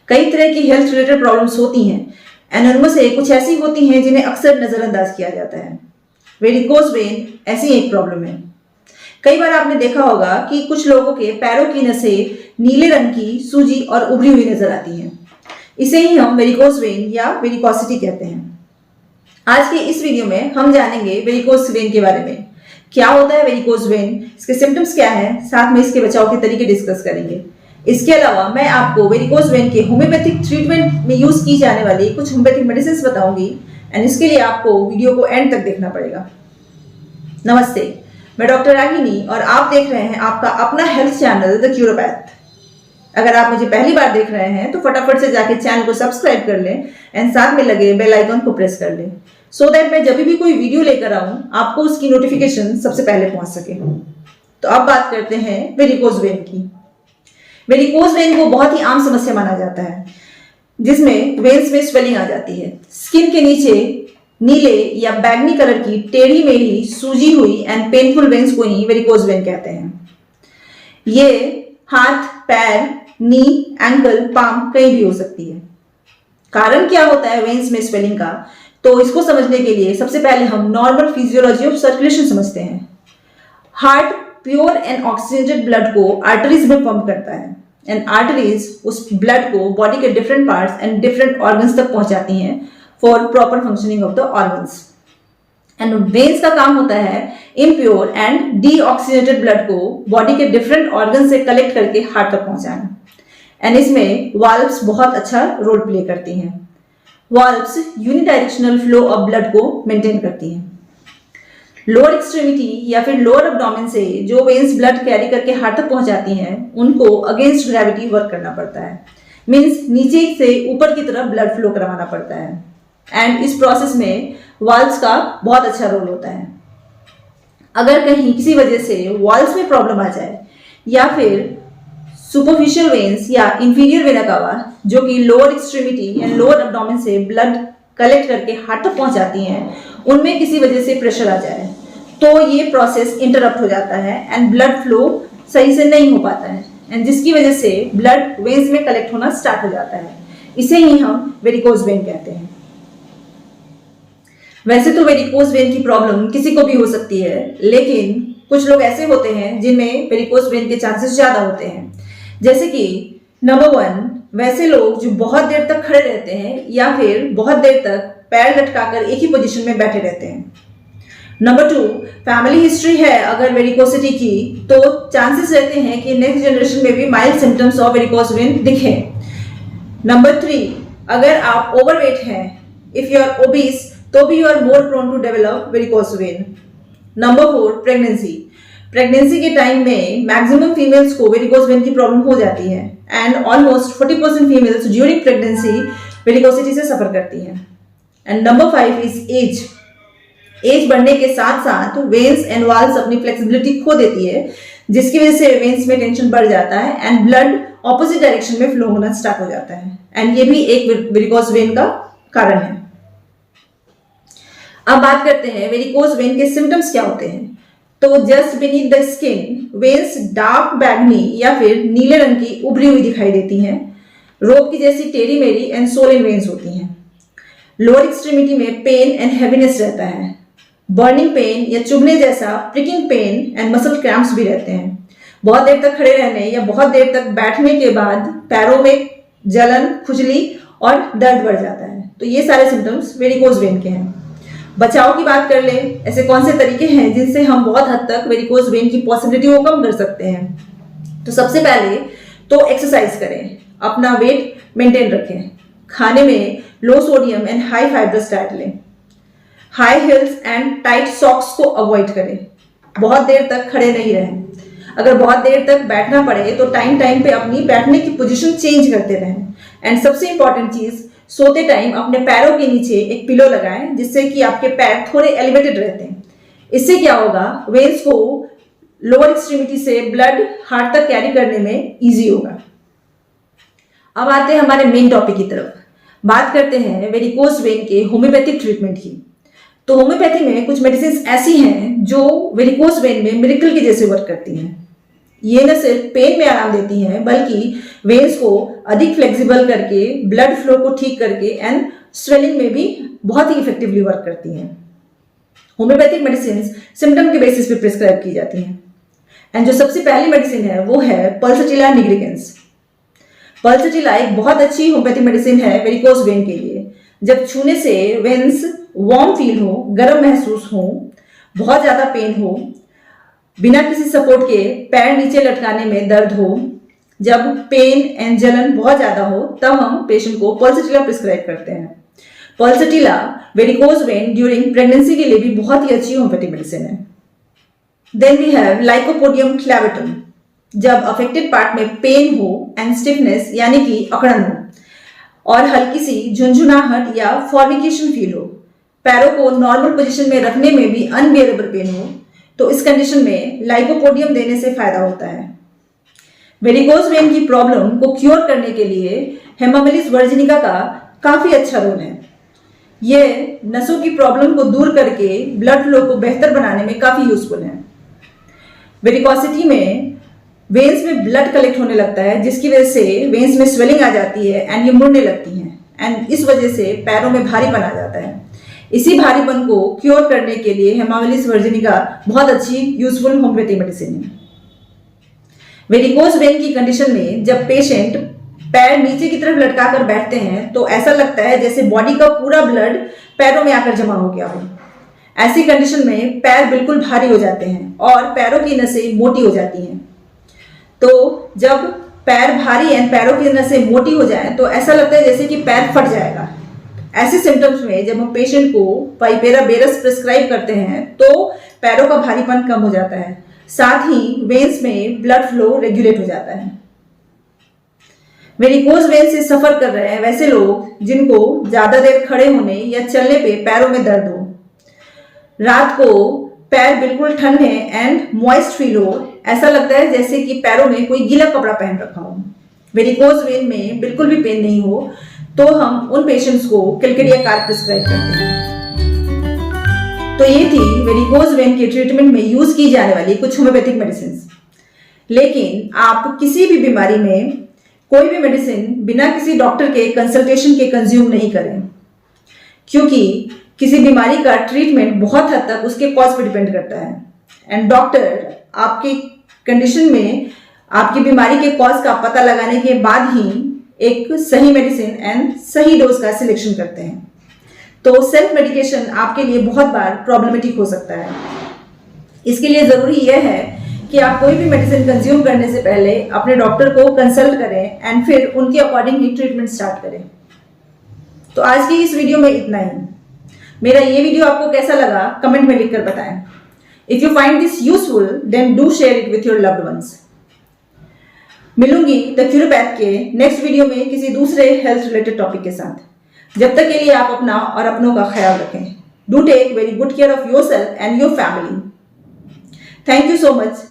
कई तरह की हेल्थ रिलेटेड प्रॉब्लम्स होती हैं एंड उनमें से कुछ ऐसी होती हैं जिन्हें अक्सर नजरअंदाज किया जाता है। वेरिकोज वेन ऐसी एक प्रॉब्लम है। कई बार आपने देखा होगा कि कुछ लोगों के पैरों की नसें नीले रंग की, सूजी और उभरी हुई नजर आती हैं। इसे ही हम वेरिकोज वेन या वेरिकोसिटी कहते हैं। आज के इस वीडियो में हम जानेंगे वेरिकोज वेन के बारे में। क्या होता है वेरिकोज वेन, इसके सिम्टम्स क्या हैं, साथ में इसके बचाव के तरीके डिस्कस करेंगे। इसके अलावा मैं आपको वेरिकोज वेन के होम्योपैथिक ट्रीटमेंट में यूज की जाने वाली कुछ होम्योपैथिक मेडिसिन बताऊंगी एंड इसके लिए आपको वीडियो को एंड तक देखना पड़ेगा। नमस्ते, मैं डॉक्टर रागिनी और आप देख रहे हैं आपका अपना हेल्थ चैनल द क्यूरोपैथ। अगर आप मुझे पहली बार देख रहे हैं तो फटाफट से जाके चैनल को सब्सक्राइब कर लें एंड साथ में लगे बेल आइकन को प्रेस कर लें सो दैट मैं जब भी कोई वीडियो लेकर आऊं आपको उसकी नोटिफिकेशन सबसे पहले पहुंच सके। तो अब बात करते हैं वेरिकोज वेन की। वेरिकोज वेन को बहुत ही आम समस्या माना जाता है जिसमें वेन्स में स्वेलिंग आ जाती है। स्किन के नीचे नीले या बैगनी कलर की टेढ़ी मेढ़ी सूजी हुई एंड पेनफुल वेन्स को ही वेरिकोज वेन कहते हैं। ये हाथ, पैर, नी, एंकल, पाम कहीं भी हो सकती है। कारण क्या होता है वेन्स में स्वेलिंग का, तो इसको समझने के लिए सबसे पहले हम नॉर्मल फिजियोलॉजी ऑफ सर्कुलेशन समझते हैं। Heart pure and oxygenated blood को आर्टरीज में पंप करता है एंड आर्टरीज उस ब्लड को बॉडी के different parts and different organs तक पहुंचाती हैं for proper functioning of the organs. And veins का काम होता है इम्प्योर एंड डीऑक्सीजनेटेड ब्लड को बॉडी के डिफरेंट ऑर्गन से कलेक्ट करके हार्ट तक पहुंचाना। एंड इसमें वाल्व्स बहुत अच्छा रोल प्ले करती हैं। Valves unidirectional flow of blood को मेंटेन करती हैं। लोअर एक्सट्रीमिटी या फिर लोअर एब्डोमेन से जो वेन्स ब्लड कैरी करके हार्ट तक पहुंचाती हैं उनको अगेंस्ट ग्रेविटी वर्क करना पड़ता है। मीन्स नीचे से ऊपर की तरफ ब्लड फ्लो करवाना पड़ता है एंड इस प्रोसेस में वाल्व्स का बहुत अच्छा रोल होता है। अगर कहीं किसी वजह से वाल्व्स में प्रॉब्लम आ जाए या फिर सुपरफिशियल वेन्स या इंफीरियर वेना कावा जो कि lower extremity and lower abdomen से ब्लड कलेक्ट करके हार्ट तक पहुंचाती हैं, उनमें किसी वजह से प्रेशर आ जाए तो ये प्रोसेस इंटरप्ट हो जाता है एंड ब्लड फ्लो सही से नहीं हो पाता है एंड जिसकी वजह से ब्लड वेन्स में कलेक्ट होना स्टार्ट हो जाता है। इसे ही हम वेरिकोज वेन कहते हैं। वैसे तो वेरिकोज वेन की प्रॉब्लम किसी को भी हो सकती है, लेकिन कुछ लोग ऐसे होते हैं जिनमें वेरिकोज वेन के चांसेस ज्यादा होते हैं। जैसे कि नंबर 1, वैसे लोग जो बहुत देर तक खड़े रहते हैं या फिर बहुत देर तक पैर लटकाकर एक ही पोजीशन में बैठे रहते हैं। नंबर 2, फैमिली हिस्ट्री है अगर वेरिकोसिटी की तो चांसेस रहते हैं कि नेक्स्ट जनरेशन में भी mild symptoms of varicose vein दिखे। नंबर 3, अगर आप ओवरवेट हैं, इफ यू आर ओबीस तो भी you are more prone to develop varicose vein. Number 4, pregnancy के टाइम में मैक्सिमम फीमेल्स को वेरिकोज वेन की प्रॉब्लम हो जाती है and almost 40% females during pregnancy varicosity से सफर करती हैं। एंड नंबर 5 इज एज बढ़ने के साथ साथ वेन्स एंड वाल्व्स अपनी फ्लेक्सिबिलिटी खो देती है जिसकी वजह से वेन्स में टेंशन बढ़ जाता है एंड ब्लड ऑपोजिट डायरेक्शन में फ्लो होना स्टार्ट हो जाता है एंड ये भी एक वेरिकोज वेन का कारण है। अब बात करते हैं वेरिकोज वेन के सिम्टम्स क्या होते हैं। तो just beneath the skin veins dark बैगनी या फिर नीले रंग की उभरी हुई दिखाई देती हैं। रोप की जैसी टेढ़ी मेढ़ी एंड सोलिन वेन्स होती हैं। लोअर एक्सट्रीमिटी में पेन एंड हैवीनेस रहता है। बर्निंग पेन या चुभने जैसा pricking pain and muscle cramps भी रहते हैं। बहुत देर तक खड़े रहने या बहुत देर तक बैठने के बाद पैरों में जलन, खुजली और दर्द बढ़ जाता है। तो ये सारे सिम्टम्स वेरिकोज वेन के हैं। बचाव की बात कर ले, ऐसे कौन से तरीके हैं जिनसे हम बहुत हद तक वेरिकोज वेन की पॉसिबिलिटी को कम कर सकते हैं। तो सबसे पहले तो एक्सरसाइज करें, अपना वेट मेंटेन रखें, खाने में low sodium and high fibrous diet लें, high heels and tight socks को अवॉइड करें, बहुत देर तक खड़े नहीं रहें। अगर बहुत देर तक बैठना पड़े तो टाइम पे अपनी बैठने की पोजीशन चेंज करते रहें एंड सबसे इंपॉर्टेंट चीज, सोते टाइम अपने पैरों के नीचे एक पिलो लगाएं जिससे कि आपके पैर थोड़े एलिवेटेड रहते हैं। इससे क्या होगा, वेन्स को लोअर एक्सट्रीमिटी से ब्लड हार्ट तक कैरी करने में इजी होगा। अब आते हैं हमारे मेन टॉपिक की तरफ। बात करते हैं वेरिकोज वेन के होम्योपैथिक ट्रीटमेंट की। तो होम्योपैथी में कुछ मेडिसिन ऐसी हैं जो वेरिकोज वेन में मिरेकल के जैसे वर्क करती हैं। ये न सिर्फ पेन में आराम देती हैं बल्कि वेन्स को अधिक फ्लेक्सिबल करके ब्लड फ्लो को ठीक करके एंड स्वेलिंग में भी बहुत ही इफेक्टिवली वर्क करती हैं। होम्योपैथिक मेडिसिन सिम्टम के बेसिस पे प्रिस्क्राइब की जाती हैं एंड जो सबसे पहली मेडिसिन है वो है पल्सटिला निग्रिकेंस। पल्सटिला एक बहुत अच्छी होम्योपैथिक मेडिसिन है वेरिकोज वेन के लिए। जब छूने से वेन्स वार्म फील हो, गर्म महसूस हो, बहुत ज्यादा पेन हो, बिना किसी सपोर्ट के पैर नीचे लटकाने में दर्द हो, जब पेन एंड जलन बहुत ज्यादा हो, तब हम पेशेंट को पल्सटिला प्रिस्क्राइब करते हैं। Pulsatilla varicose vein during pregnancy के लिए भी बहुत ही अच्छी होम्योपैथिक मेडिसिन है। Then we have lycopodium clavatum. जब अफेक्टेड पार्ट में पेन हो एंड स्टिफनेस यानी कि अकड़न हो और हल्की सी झुंझुनाहट या फॉर्निकेशन फील हो, पैरों को नॉर्मल पोजीशन में रखने में भी अनबियरेबल पेन हो, तो इस कंडीशन में लाइकोपोडियम देने से फायदा होता है। वेरिकोज वेन की प्रॉब्लम को क्योर करने के लिए हेमामिलिस वर्जिनिका का काफी अच्छा रोल है। यह नसों की प्रॉब्लम को दूर करके ब्लड फ्लो को बेहतर बनाने में काफी यूजफुल है। वेरिकोसिटी में वेन्स में ब्लड कलेक्ट होने लगता है, जिसकी वजह से वेन्स में स्वेलिंग आ जाती है एंड ये मुड़ने लगती हैं एंड इस वजह से पैरों में भारीपन आ जाता है। इसी भारीपन को क्योर करने के लिए हेमामिलिस वर्जिनिका बहुत अच्छी यूजफुल होम्योपैथिक मेडिसिन है। वेरिकोज वेन की कंडीशन में जब पेशेंट पैर नीचे की तरफ लटका कर बैठते हैं तो ऐसा लगता है जैसे बॉडी का पूरा ब्लड पैरों में आकर जमा हो गया हो। ऐसी कंडीशन में पैर बिल्कुल भारी हो जाते हैं और पैरों की नसें मोटी हो जाती हैं। तो जब पैर भारी एंड पैरों की नसें मोटी हो जाएं तो ऐसा लगता है जैसे कि पैर फट जाएगा। ऐसे सिम्टम्स में जब हम पेशेंट को पाइपेरा बेरस प्रिस्क्राइब करते हैं तो पैरों का भारीपन कम हो जाता है, साथ ही वेन्स में ब्लड फ्लो रेगुलेट हो जाता है। वेरिकोज वेन से सफर कर रहे हैं वैसे लोग जिनको ज्यादा देर खड़े होने या चलने पे पैरों में दर्द हो, रात को पैर बिल्कुल ठंडे एंड मॉइस्ट फील हो, ऐसा लगता है जैसे कि पैरों में कोई गीला कपड़ा पहन रखा हो, वेरिकोज वेन में बिल्कुल भी पेन नहीं हो, तो हम उन पेशेंट्स को किलकेडिया कार्ब प्रिस्क्राइब करते हैं। तो ये थी वेरिकोज वेन के ट्रीटमेंट में यूज की जाने वाली कुछ होम्योपैथिक मेडिसिन। लेकिन आप किसी भी बीमारी में कोई भी मेडिसिन बिना किसी डॉक्टर के कंसल्टेशन के कंज्यूम नहीं करें, क्योंकि किसी बीमारी का ट्रीटमेंट बहुत हद तक उसके कॉज पर डिपेंड करता है एंड डॉक्टर आपकी कंडीशन में आपकी बीमारी के कॉज का पता लगाने के बाद ही एक सही मेडिसिन एंड सही डोज का सिलेक्शन करते हैं। तो सेल्फ मेडिकेशन आपके लिए बहुत बार प्रॉब्लमेटिक हो सकता है। इसके लिए जरूरी यह है कि आप कोई भी मेडिसिन कंज्यूम करने से पहले अपने डॉक्टर को कंसल्ट करें एंड फिर उनके अकॉर्डिंग ही ट्रीटमेंट स्टार्ट करें। तो आज की इस वीडियो में इतना ही। मेरा ये वीडियो आपको कैसा लगा कमेंट में लिखकर बताएं। If you find this useful then do share it with your loved ones. मिलूंगी द क्यूरोपैथ के नेक्स्ट वीडियो में किसी दूसरे हेल्थ रिलेटेड टॉपिक के साथ। जब तक के लिए आप अपना और अपनों का ख्याल रखें। Do take very good care of yourself and your family. Thank you so much.